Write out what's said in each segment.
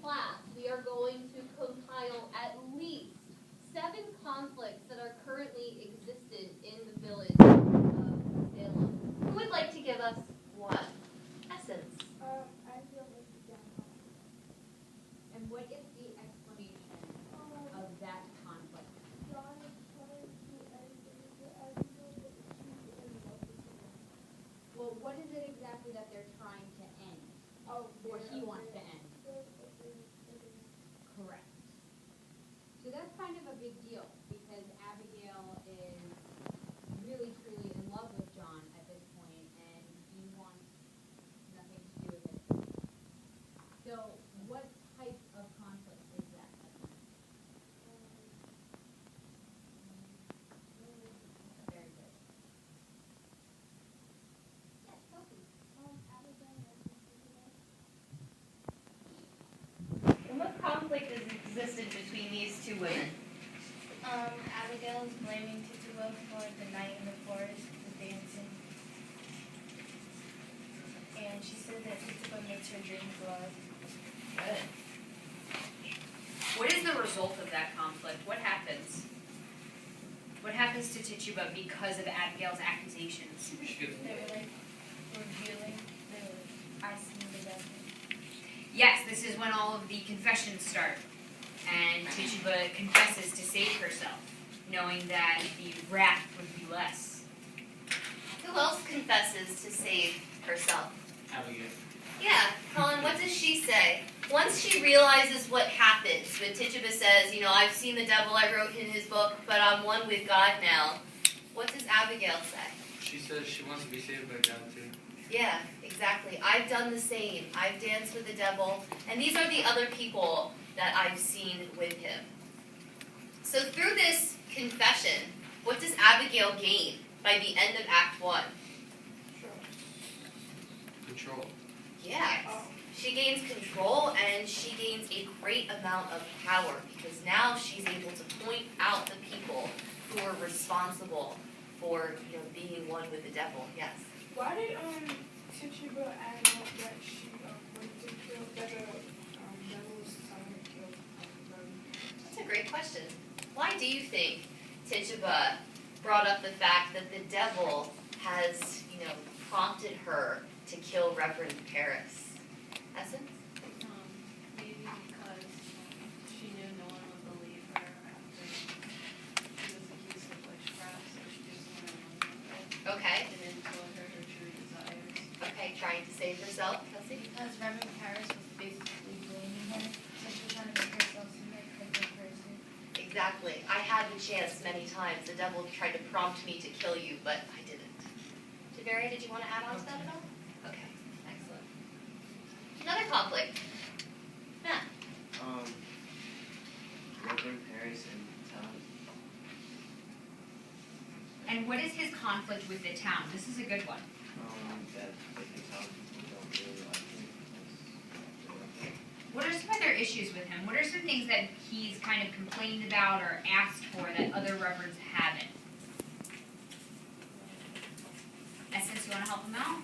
class, we are going to compile at least 7 conflicts that are currently existent in the village of Salem. Who would like to give us one? Essence. I feel like the downfall. And what is the explanation of that conflict? John is trying to end things for Abigail, but she's in love with him. Well, what is it exactly that they're trying to end? Oh, Or he wants to end? Correct. So that's kind of a big deal because Abigail is really truly in love with John at this point and he wants nothing to do with it. So what type of conflict is that? Very good. Yes, Sophie. Abigail And what conflict is existent between these two women? Abigail is blaming Tituba for the night in the forest, the dancing. And she said that Tituba makes her drink blood. Good. What is the result of that conflict? What happens? What happens to Tituba because of Abigail's accusations? They were like revealing the I see the devil. Yes, this is when all of the confessions start. And Tituba confesses to save herself, knowing that the wrath would be less. Who else confesses to save herself? Abigail. Yeah, Colin, what does she say? Once she realizes what happens, when Tituba says, I've seen the devil, I wrote in his book, but I'm one with God now, what does Abigail say? She says she wants to be saved by God too. Yeah, exactly. I've done the same. I've danced with the devil, and these are the other people that I've seen with him. So through this confession, what does Abigail gain by the end of Act 1? Control. Yeah. She gains control and she gains a great amount of power because now she's able to point out the people who are responsible for being one with the devil. Yes. Why did Tituba add up that she wanted to kill that the devil was trying to kill That's a great question. Why do you think Tituba brought up the fact that the devil has, prompted her to kill Reverend Paris? Essence? Maybe because she knew no one would believe her after she was accused of witchcraft, so she just wanted to Okay. and then told her true desires. Okay, trying to save herself. Kelsey? Because Reverend Paris was basically blaming her, so she was trying to make herself seem like a good person. Exactly. I had the chance many times. The devil tried to prompt me to kill you, but I didn't. Tiberi, did you want to add on to that at all? Okay, excellent. Another conflict. Matt? Reverend Paris and town. And what is his conflict with the town? This is a good one. That the town people don't really like him because What are some other issues with him? What are some things that he's kind of complained about or asked for that other reverends haven't? Essence, you want to help him out?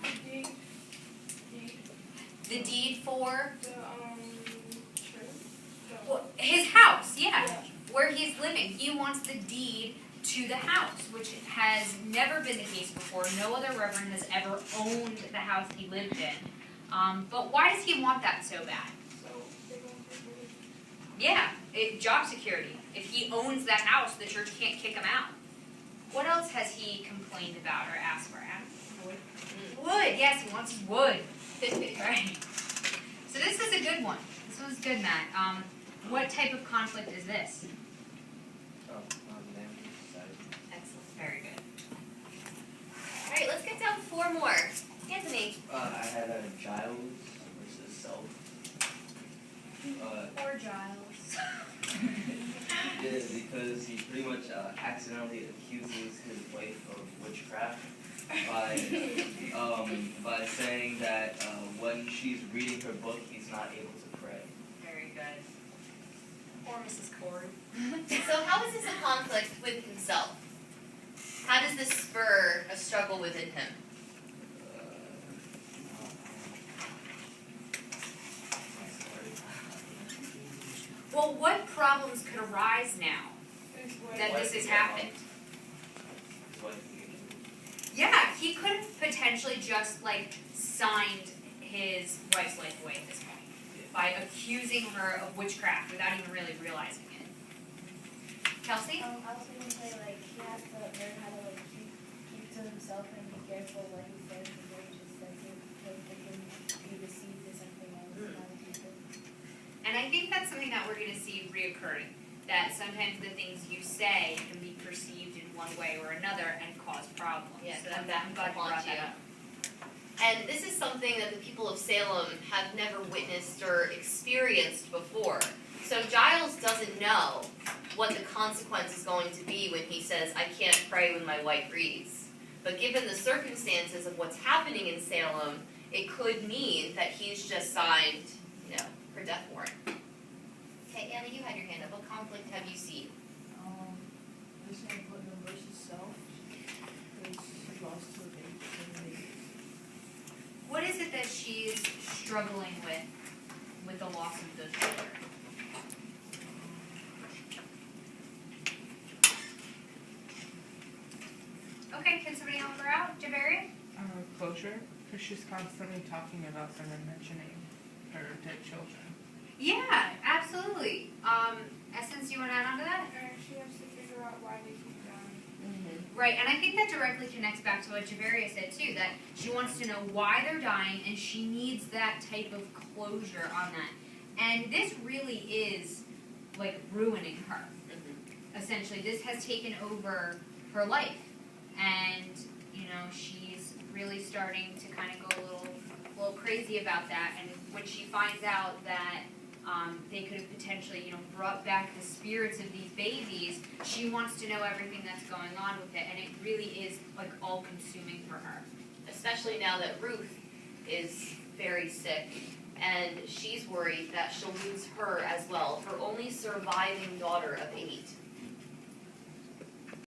The deed for His house, yeah, where he's living. He wants the deed to the house, which has never been the case before. No other reverend has ever owned the house he lived in. But why does he want that so bad? Yeah, job security. If he owns that house, the church can't kick him out. What else has he complained about or asked for? Adam? Wood. Wood, yes, he wants his wood. Right. So this is a good one. This one's good, Matt. What type of conflict is this? on them side. excellent. Very good. All right, let's get down to 4 more. Anthony. I had a Giles versus Self. Poor Giles. Yeah, because he pretty much accidentally accuses his wife of witchcraft by saying that when she's reading her book, he's not able to pray. Very good. Or Mrs. Cord. So how is this a conflict with himself? How does this spur a struggle within him? problems could arise now His wife. that this has Wife, yeah. happened. His wife can get removed. Yeah, he could have potentially just like signed his wife's life away at this point by accusing her of witchcraft without even really realizing it. Kelsey? I was gonna say, like, he has to learn how to, like, keep to himself and be careful what he says and where he just says it, because they can be deceived or something else, not people. And I think that's something that we're going to see reoccurring. That sometimes the things you say can be perceived in one way or another and cause problems. Yeah, so come that's, back I'm glad to you brought haunt you. that up. And this is something that the people of Salem have never witnessed or experienced before. So Giles doesn't know what the consequence is going to be when he says, I can't pray when my wife reads. But given the circumstances of what's happening in Salem, it could mean that he's just signed, her death warrant. Okay, Anna, you had your hand up. What conflict have you seen? This one put in versus self, because she lost her baby. What is it that she's struggling with the loss of the children? Okay, can somebody help her out? Javaria? Closure, because she's constantly talking about them and mentioning her dead children. Yeah, absolutely. Essence, you want to add on to that? And she has to figure out why they keep dying. Right, and I think that directly connects back to what Javaria said too, that she wants to know why they're dying and she needs that type of closure on that. And this really is like ruining her. Essentially, this has taken over her life. And, she's really starting to kind of go a little crazy about that. And when she finds out that they could have potentially, brought back the spirits of these babies, she wants to know everything that's going on with it, and it really is like all-consuming for her. Especially now that Ruth is very sick, and she's worried that she'll lose her as well, her only surviving daughter of 8.